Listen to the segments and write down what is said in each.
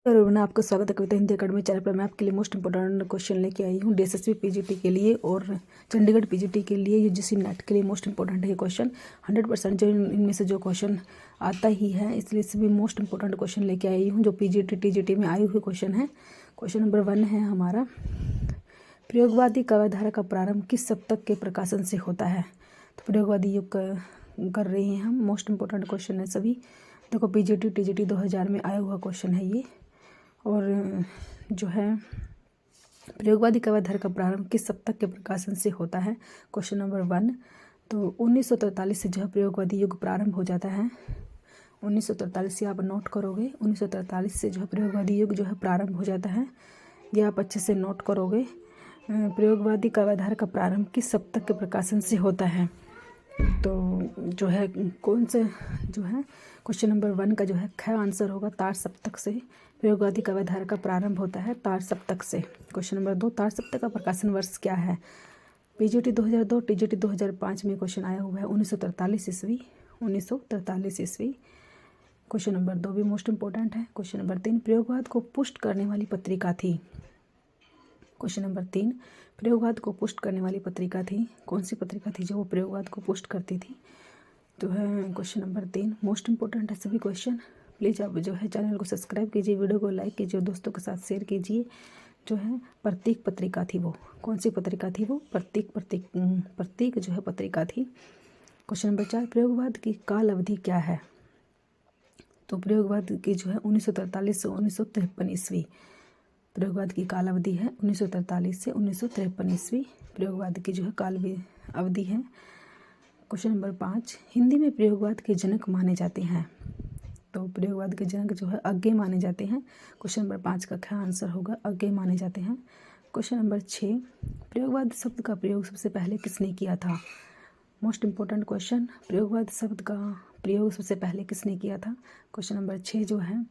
मैं आपका स्वागत है कविता हिंदी अकेडमी चैनल पर। मैं आपके लिए मोस्ट इंपोर्टेंट क्वेश्चन लेके आई हूँ डीएसएसबी पीजीटी के लिए और चंडीगढ़ पीजीटी के लिए। यूजीसी नेट के लिए मोस्ट इंपॉर्टेंट है ये क्वेश्चन। 100% जो इनमें से जो क्वेश्चन आता ही है, इसलिए सभी मोस्ट इंपॉर्टेंट क्वेश्चन लेके आई हूँ जो पीजीटी टीजीटी में आए हुए क्वेश्चन है। क्वेश्चन नंबर 1 है हमारा, प्रयोगवादी काव्यधारा का प्रारंभ किस शतक के प्रकाशन से होता है। तो प्रयोगवादी युग कर रहे हैं हम। मोस्ट इंपॉर्टेंट क्वेश्चन है सभी। देखो पीजीटी टीजीटी 2000 में आया हुआ क्वेश्चन है ये। और जो है प्रयोगवादी काव्यधारा का प्रारंभ किस शतक के प्रकाशन से होता है। क्वेश्चन नंबर 1, तो 1943 से जो है प्रयोगवादी युग प्रारंभ हो जाता है। 1943 से आप नोट करोगे, 1943 से जो है प्रयोगवादी युग जो है प्रारंभ हो जाता है। ये आप अच्छे से नोट करोगे। प्रयोगवादी काव्यधारा का प्रारंभ किस शतक के प्रकाशन से होता है। तो जो है कौन से जो है क्वेश्चन नंबर 1 का जो है ख आंसर होगा तार सप्तक से। प्रयोगवादी काव्यधारा का प्रारंभ होता है तार सप्तक से। क्वेश्चन नंबर 2, तार सप्तक का प्रकाशन वर्ष क्या है। पीजीटी 2002 टीजीटी 2005 में क्वेश्चन आया हुआ है 1943 ईस्वी। 1943 ईस्वी। क्वेश्चन नंबर 2 भी मोस्ट इंपॉर्टेंट है। क्वेश्चन नंबर 3, प्रयोगवाद को पुष्ट करने वाली पत्रिका थी। क्वेश्चन नंबर 3, प्रयोगवाद को पुष्ट करने वाली पत्रिका थी। कौन सी पत्रिका थी जो वो प्रयोगवाद को पुष्ट करती थी। तो है क्वेश्चन नंबर 3 मोस्ट इंपॉर्टेंट है सभी क्वेश्चन। प्लीज़ आप जो है चैनल को सब्सक्राइब कीजिए, वीडियो को लाइक कीजिए, दोस्तों के साथ शेयर कीजिए। जो है प्रतीक पत्रिका थी वो। कौन सी पत्रिका थी वो। प्रतीक जो है पत्रिका थी। क्वेश्चन नंबर 4, प्रयोगवाद की काल अवधि क्या है। तो प्रयोगवाद की जो है 1943 से 1953 ईस्वी। प्रयोगवाद की काल अवधि है 1943 से 1953 ईस्वी। प्रयोगवाद की जो है काल अवधि है। क्वेश्चन नंबर 5, हिंदी में प्रयोगवाद के जनक माने जाते हैं। तो प्रयोगवाद के जनक जो है अज्ञे माने जाते हैं। क्वेश्चन नंबर 5 का क्या आंसर होगा, अज्ञे माने जाते हैं। क्वेश्चन नंबर 6, प्रयोगवाद शब्द का प्रयोग सबसे पहले किसने किया था। मोस्ट इंपॉर्टेंट क्वेश्चन, प्रयोगवाद शब्द का प्रयोग सबसे पहले किसने किया था। क्वेश्चन नंबर 6 जो है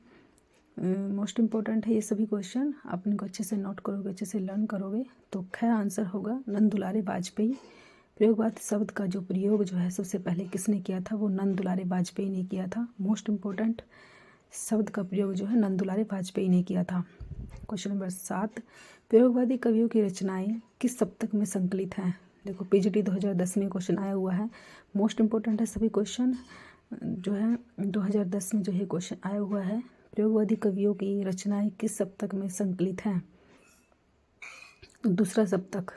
मोस्ट इंपॉर्टेंट है। ये सभी क्वेश्चन आप इनको अच्छे से नोट करोगे, अच्छे से लर्न करोगे तो ख आंसर होगा नंद दुलारे वाजपेयी। प्रयोगवाद शब्द का जो प्रयोग जो है सबसे पहले किसने किया था, वो नंद दुलारे वाजपेयी ने किया था। मोस्ट इंपॉर्टेंट शब्द का प्रयोग जो है नंद दुलारे वाजपेयी ने किया था। क्वेश्चन नंबर 7, प्रयोगवादी कवियों की रचनाएं किस शतक में संकलित हैं। देखो पीजीटी 2010 में क्वेश्चन आया हुआ है। मोस्ट इंपॉर्टेंट है सभी क्वेश्चन। जो है 2010 में जो है क्वेश्चन आया हुआ है, प्रयोगवादी कवियों की रचनाएं किस शतक में संकलित हैं। तो दूसरा शतक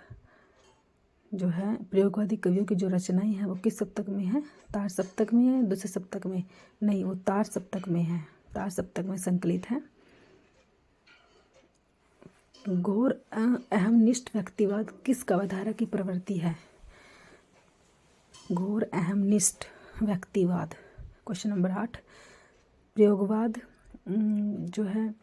जो है प्रयोगवादी कवियों की जो रचनाएं हैं वो किस शतक में है, तार शतक में है, दूसरे शतक में नहीं, वो तार शतक में है, तार शतक में संकलित है। घोर अहमनिष्ठ व्यक्तिवाद किस काव्यधारा की प्रवृत्ति है। घोर अहमनिष्ठ व्यक्तिवाद। क्वेश्चन नंबर 8, प्रयोगवाद जो है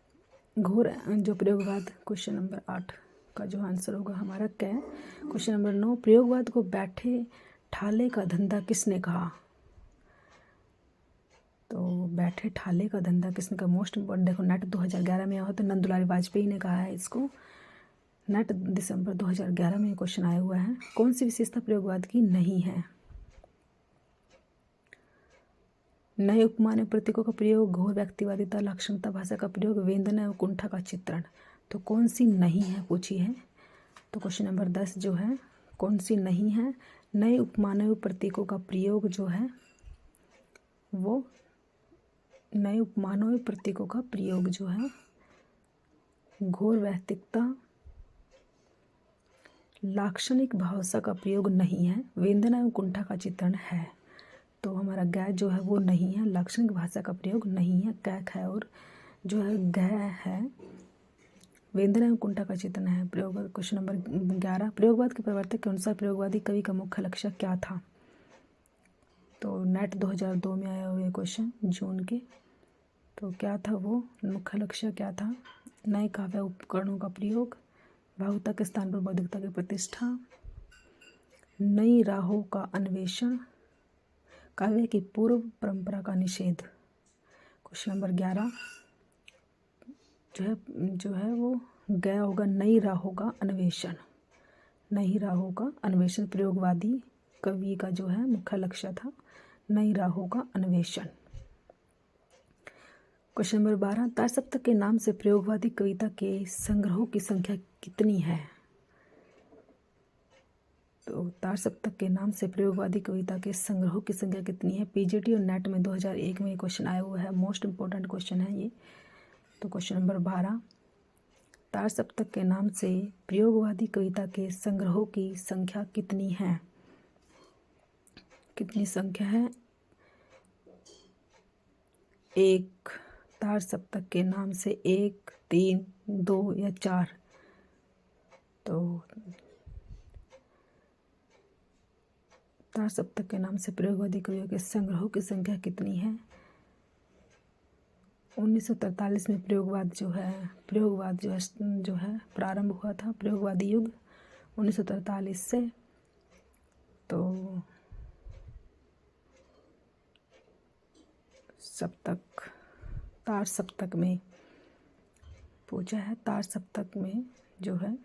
घोर जो प्रयोगवाद। क्वेश्चन नंबर 8 का जो आंसर होगा हमारा क्या है। क्वेश्चन नंबर 9, प्रयोगवाद को बैठे ठाले का धंधा किसने कहा। तो बैठे ठाले का धंधा किसने कहा। मोस्ट इंपॉर्टेंट देखो नेट 2011 में आया हो तो नंद दुलारे वाजपेयी ने कहा है इसको। नेट दिसंबर 2011 में क्वेश्चन आया हुआ है। कौन सी विशेषता प्रयोगवाद की नहीं है। नए उपमान्य प्रतीकों का प्रयोग, घोर व्यक्तिवादिता, लाक्षणिकता भाषा का प्रयोग, वेदना और कुंठा का चित्रण। तो कौन सी नहीं है पूछी है। तो क्वेश्चन नंबर 10 जो है कौन सी नहीं है, नए उपमान्य प्रतीकों का प्रयोग जो है वो नए उपमान्य प्रतीकों का प्रयोग जो है घोर व्यक्तिकता, लाक्षणिक भाषा का प्रयोग नहीं है, वेदना एवं कुंठा का चित्रण है। तो हमारा गै जो है वो नहीं है, लाक्षणिक भाषा का प्रयोग नहीं है, कैक है और जो है गै है, वेदना एवं कुंठा का चित्रण है। प्रयोग क्वेश्चन नंबर 11, प्रयोगवाद के प्रवर्तक के अनुसार प्रयोगवादी कवि का मुख्य लक्ष्य क्या था। तो नेट 2002 में आया हुआ क्वेश्चन जून के। तो क्या था वो मुख्य लक्ष्य क्या था। नए काव्य उपकरणों का प्रयोग, भावुकता के स्थान पर बौद्धिकता की प्रतिष्ठा, नई राहों का अन्वेषण, काव्य की पूर्व परंपरा का निषेध। क्वेश्चन नंबर 11 जो है वो गया होगा नई राहों का अन्वेषण। नई राहों का अन्वेषण प्रयोगवादी कवि का जो है मुख्य लक्ष्य था, नई राहों का अन्वेषण। क्वेश्चन नंबर 12, तार सप्तक के नाम से प्रयोगवादी कविता के संग्रहों की संख्या कितनी है? तो तार सप्तक के नाम से प्रयोगवादी कविता के संग्रहों की संख्या कितनी है? पीजीटी और नेट में 2001 में ये क्वेश्चन आया हुआ है, मोस्ट इंपॉर्टेंट क्वेश्चन है ये। तो क्वेश्चन नंबर 12, तार सप्तक के नाम से प्रयोगवादी कविता के संग्रहों की संख्या कितनी है? कितनी संख्या है? एक। तार सप्तक के नाम से 1, 3, 2 या 4? तो तार सप्तक के नाम से प्रयोगवादी कवियों के संग्रहों की संख्या कितनी है? 1943 में प्रयोगवाद जो है प्रारंभ हुआ था, प्रयोगवादी युग 1943 से। तो सप्तक, तार सप्तक में पूछा है, तार सप्तक में जो है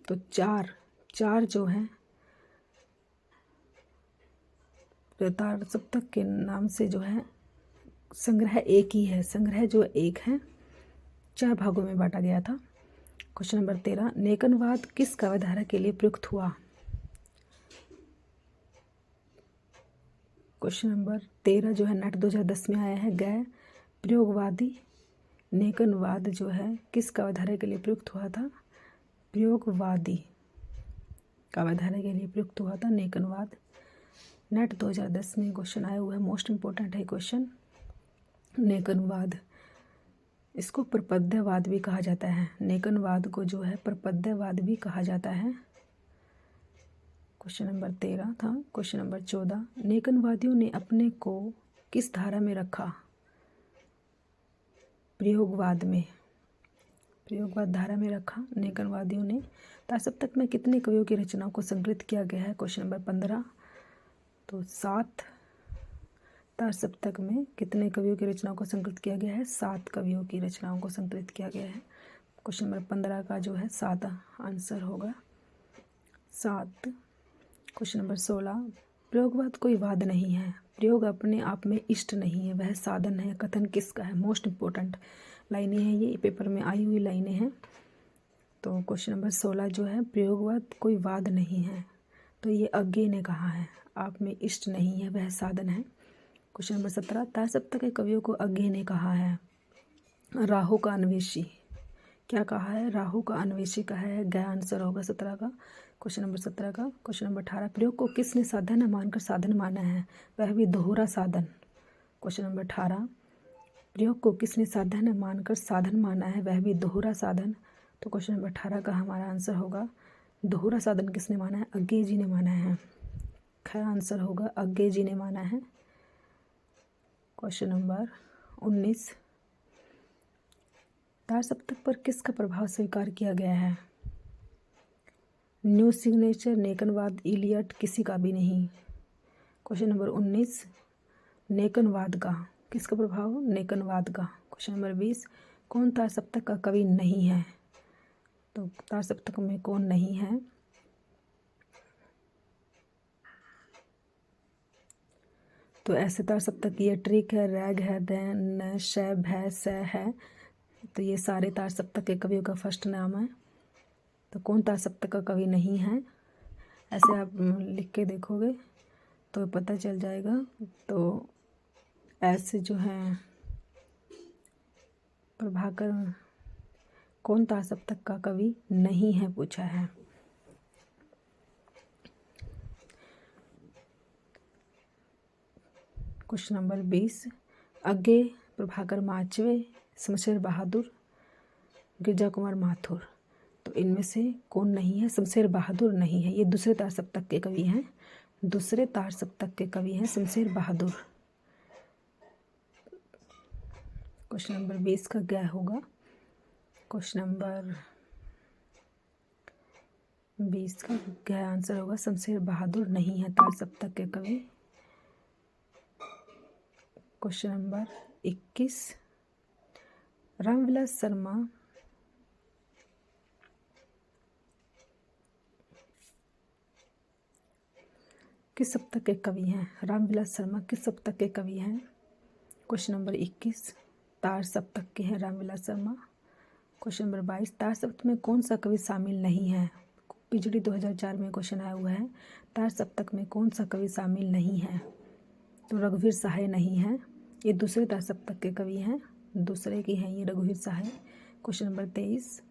तो चार जो है तार सप्तक के नाम से जो है संग्रह एक ही है, संग्रह जो एक है 4 भागों में बांटा गया था। क्वेश्चन नंबर 13, नेकनवाद किस काव्यधारा के लिए प्रयुक्त हुआ? क्वेश्चन नंबर 13 जो है नेट 2010 में आया है, गैर प्रयोगवादी नेकनवाद जो है किस काव्यधारा के लिए प्रयुक्त हुआ था? प्रयोगवादी काव्यधारा के लिए प्रयुक्त हुआ था नेकनवाद। नेट 2010 में क्वेश्चन आया हुआ है, मोस्ट इंपॉर्टेंट है क्वेश्चन। नेकनवाद, इसको प्रपद्यवाद भी कहा जाता है, नेकनवाद को जो है प्रपद्यवाद भी कहा जाता है। क्वेश्चन नंबर 13 था। क्वेश्चन नंबर 14, नेकनवादियों ने अपने को किस धारा में रखा? प्रयोगवाद में, प्रयोगवाद धारा में रखा नेकनवादियों ने। तार सप्तक में कितने कवियों की रचनाओं को संकलित किया गया है? क्वेश्चन नंबर 15, तो 7। तार सप्तक में कितने कवियों की रचनाओं को संकलित किया गया है? 7 कवियों की रचनाओं को संकलित किया गया है। क्वेश्चन नंबर 15 का जो है 7 आंसर होगा, 7। क्वेश्चन नंबर 16, प्रयोगवाद कोई वाद नहीं है, प्रयोग अपने आप में इष्ट नहीं है, वह साधन है, कथन किसका है? मोस्ट इंपॉर्टेंट लाइनें हैं ये, पेपर में आई हुई लाइनें हैं। तो क्वेश्चन नंबर 16 जो है प्रयोगवाद कोई वाद नहीं है, तो ये अज्ञे ने कहा है, आप में इष्ट नहीं है, वह साधन है। क्वेश्चन नंबर 17, तार सप्तक के कवियों को अज्ञे ने कहा है? राहु का अन्वेषी, क्या कहा है? राहु का अन्वेषी कहा है, गया आंसर होगा 17 का। क्वेश्चन नंबर 17 का। क्वेश्चन नंबर 18, प्रयोग को किसने साधन मानकर साधन माना है? वह भी दोहरा साधन। क्वेश्चन नंबर 18, प्रयोग को किसने साधन मानकर साधन माना है? वह भी दोहरा साधन। तो क्वेश्चन नंबर 18 का हमारा आंसर होगा दोहरा साधन किसने माना है? अज्ञे जी ने माना है, ख आंसर होगा, अज्ञे जी ने माना है। क्वेश्चन नंबर 19, तार सप्तक पर किसका प्रभाव स्वीकार किया गया है? न्यू सिग्नेचर, नेकनवाद, इलियट, किसी का भी नहीं। क्वेश्चन नंबर 19, नेकनवाद का, किसका प्रभाव? नेकनवाद का। क्वेश्चन नंबर 20, कौन तार सप्तक का कवि नहीं है? तो तार सप्तक में कौन नहीं है? तो ऐसे तार सप्तक ये ट्रिक है, रैग है, दैन, शैब है, स है। तो ये सारे तार सप्तक के कवियों का फर्स्ट नाम है। तो कौन तार सप्तक का कवि नहीं है, ऐसे आप लिख के देखोगे तो पता चल जाएगा। तो ऐसे जो है प्रभाकर, कौन तार सप्तक का कवि नहीं है पूछा है। क्वेश्चन नंबर 20, अज्ञे, प्रभाकर माचवे, शमशेर बहादुर, गिरजा कुमार माथुर। तो इनमें से कौन नहीं है? शमशेर बहादुर नहीं है, ये दूसरे तार सप्तक के कवि हैं, दूसरे तार सप्तक के कवि हैं शमशेर बहादुर। क्वेश्चन नंबर 20 का क्या होगा? क्वेश्चन नंबर 20 का क्या आंसर होगा? शमशेर बहादुर नहीं है तार सप्तक के कवि। क्वेश्चन नंबर 21, रामविलास शर्मा किस सप्तक के कवि हैं? रामविलास शर्मा किस सप्तक के कवि हैं? क्वेश्चन नंबर 21 तार सप्तक के हैं रामविलास शर्मा। क्वेश्चन नंबर 22 तार सप्तक में कौन सा कवि शामिल नहीं है? पीजीटी 2004 में क्वेश्चन आया हुआ है, तार सप्तक में कौन सा कवि शामिल नहीं है? तो रघुवीर सहाय नहीं है, ये दूसरे तार सप्तक के कवि हैं, दूसरे की हैं ये रघुवीर सहाय। क्वेश्चन नंबर 23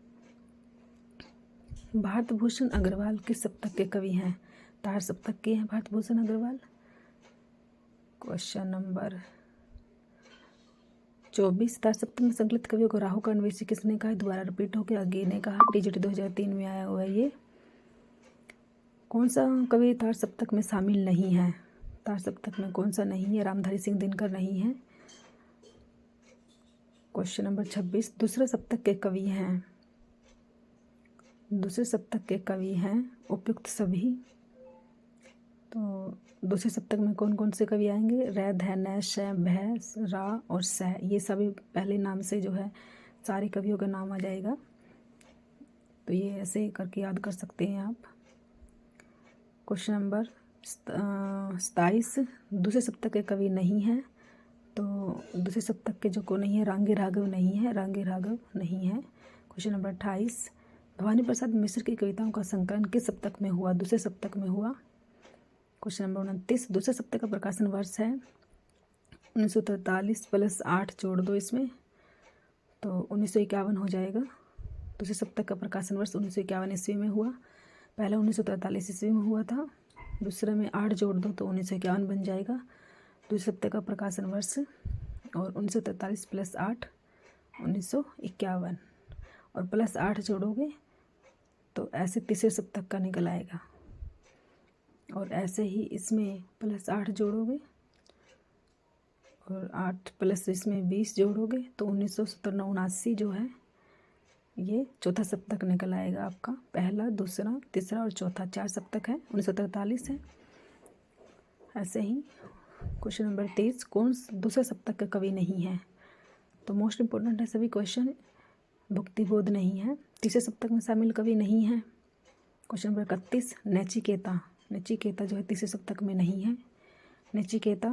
भारत भूषण अग्रवाल किस सप्तक के कवि हैं? तार सप्तक के हैं भारत भूषण अग्रवाल। क्वेश्चन नंबर 24 तार सप्तक में संकलित कवियों को राहु का अन्वेषी किसने कहा? दोबारा रिपीट हो गया, आगे ने कहा, टीजीटी 2003 में आया हुआ है ये। कौन सा कवि तार सप्तक में शामिल नहीं है? तार सप्तक में कौन सा नहीं है? रामधारी सिंह दिनकर नहीं है। क्वेश्चन नंबर 26 दूसरे सप्तक के कवि हैं, दूसरे सप्तक के कवि हैं उपयुक्त सभी। तो दूसरे सप्तक में कौन कौन से कवि आएंगे? रैद है, नैश है, भय, रा और सह, ये सभी पहले नाम से जो है सारे कवियों का नाम आ जाएगा। तो ये ऐसे करके याद कर सकते हैं आप। क्वेश्चन नंबर 27 दूसरे सप्तक के कवि नहीं हैं, तो दूसरे सप्तक के जो को नहीं है, रांगे राघव नहीं है, रांगे राघव नहीं है। क्वेश्चन नंबर 28 भवानी प्रसाद मिश्र की कविताओं का संकलन किस सप्तक में हुआ? दूसरे सप्तक में हुआ। क्वेश्चन नंबर 29 दूसरे सप्तक का प्रकाशन वर्ष है 1943 प्लस 8 जोड़ दो इसमें, तो 1951 हो जाएगा। दूसरे सप्तक का प्रकाशन वर्ष 1951 ईस्वी में हुआ, पहला 1943 ईस्वी में हुआ था, दूसरे में 8 जोड़ दो तो 1951 बन जाएगा। दूसरे सप्तक का प्रकाशन वर्ष और 1943 प्लस 8 1951 और प्लस 8 जोड़ोगे तो ऐसे तीसरे सप्तक का निकल आएगा, और ऐसे ही इसमें प्लस 8 जोड़ोगे और 8 प्लस इसमें 20 जोड़ोगे तो 1970-79 जो है ये चौथा सप्तक निकल आएगा आपका। पहला, दूसरा, तीसरा और चौथा 4 सप्तक है, 1943 है। ऐसे ही क्वेश्चन नंबर 23 कौन दूसरे सप्तक का कवि नहीं है? तो मोस्ट इम्पोर्टेंट है सभी क्वेश्चन, भुक्तिबोध नहीं है, तीसरे सप्तक में शामिल कवि नहीं है। क्वेश्चन नंबर 31 नचिकेता, नचिकेता जो है तीसरे सप्तक में नहीं है, नचिकेता।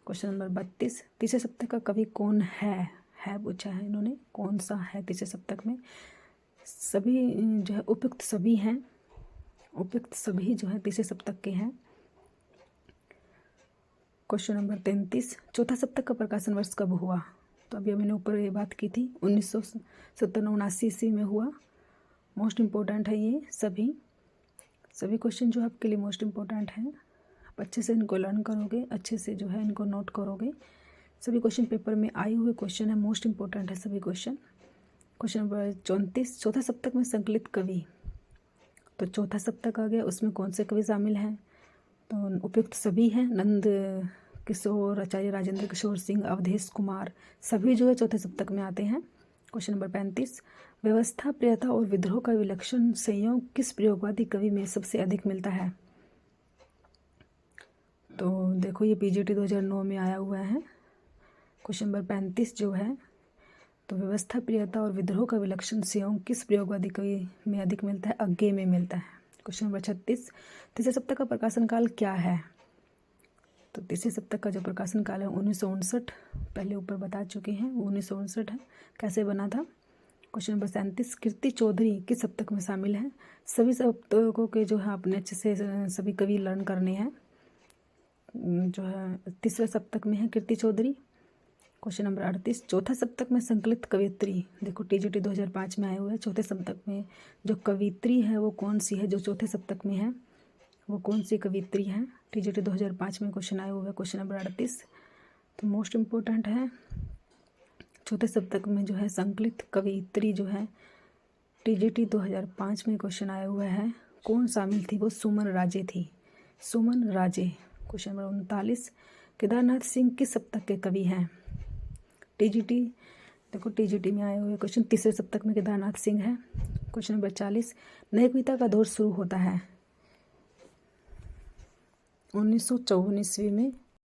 क्वेश्चन नंबर 32 तीसरे सप्तक का कवि कौन है पूछा है इन्होंने, कौन सा है तीसरे सप्तक में? सभी जो है उपयुक्त सभी हैं, उपयुक्त सभी जो है तीसरे सप्तक के हैं। क्वेश्चन नंबर 33 चौथा सप्तक का प्रकाशन वर्ष कब हुआ? तो अभी मैंने ऊपर ये बात की थी 1970-79 ईस्वी में हुआ। मोस्ट इम्पोर्टेंट है ये सभी क्वेश्चन जो आपके लिए मोस्ट इम्पोर्टेंट हैं। आप अच्छे से इनको लर्न करोगे, अच्छे से जो है इनको नोट करोगे। सभी क्वेश्चन पेपर में आए हुए क्वेश्चन है, मोस्ट इम्पोर्टेंट है सभी क्वेश्चन। क्वेश्चन नंबर 34 चौथा सप्तक में संकलित कवि, तो चौथा सप्तक आ गया, उसमें कौन से कवि शामिल हैं? तो उपयुक्त सभी हैं, नंद किशोर, आचार्य राजेंद्र किशोर सिंह, अवधेश कुमार, सभी जो है चौथे सप्तक में आते हैं। क्वेश्चन नंबर 35 व्यवस्था, प्रियता और विद्रोह का विलक्षण संयोग किस प्रयोगवादी कवि में सबसे अधिक मिलता है? तो देखो ये पीजीटी 2009 में आया हुआ है। क्वेश्चन नंबर 35 जो है, तो व्यवस्था, प्रियता और विद्रोह का विलक्षण संयोग किस प्रयोगवादी कवि में अधिक मिलता है? अज्ञे में मिलता है। क्वेश्चन नंबर 36 तीसरे सप्तक का प्रकाशन काल क्या है? तो तीसरे सप्तक का जो प्रकाशन काल है 1959, पहले ऊपर बता चुके हैं, वो 1959 है। कैसे बना था? क्वेश्चन नंबर 37 कीर्ति चौधरी किस सप्तक में शामिल है? सभी सप्तकों के जो है अपने अच्छे से सभी कवि लर्न करने हैं। जो है तीसरे सप्तक में है कीर्ति चौधरी। क्वेश्चन नंबर 38 चौथा सप्तक में संकलित कवियत्री, देखो टीजीटी 2005 में आए हुए हैं, चौथे सप्तक में जो कवियत्री है वो कौन सी है? जो चौथे सप्तक में है वो कौन सी कवियत्री है? टीजीटी 2005 में क्वेश्चन आए हुए हैं। क्वेश्चन नंबर 38 तो मोस्ट इम्पोर्टेंट है, चौथे सप्तक में जो है संकलित कवियत्री जो है टीजीटी 2005 में क्वेश्चन आया हुआ है, कौन शामिल थी? वो सुमन राजे थी, सुमन राजे। क्वेश्चन नंबर 39 केदारनाथ सिंह किस सप्तक के कवि हैं? टीजीटी, देखो टीजीटी में आए हुए क्वेश्चन तीसरे सप्तक में केदारनाथ सिंह है। क्वेश्चन नंबर 40 नए कविता का दौर शुरू होता है 1954 ईस्वी में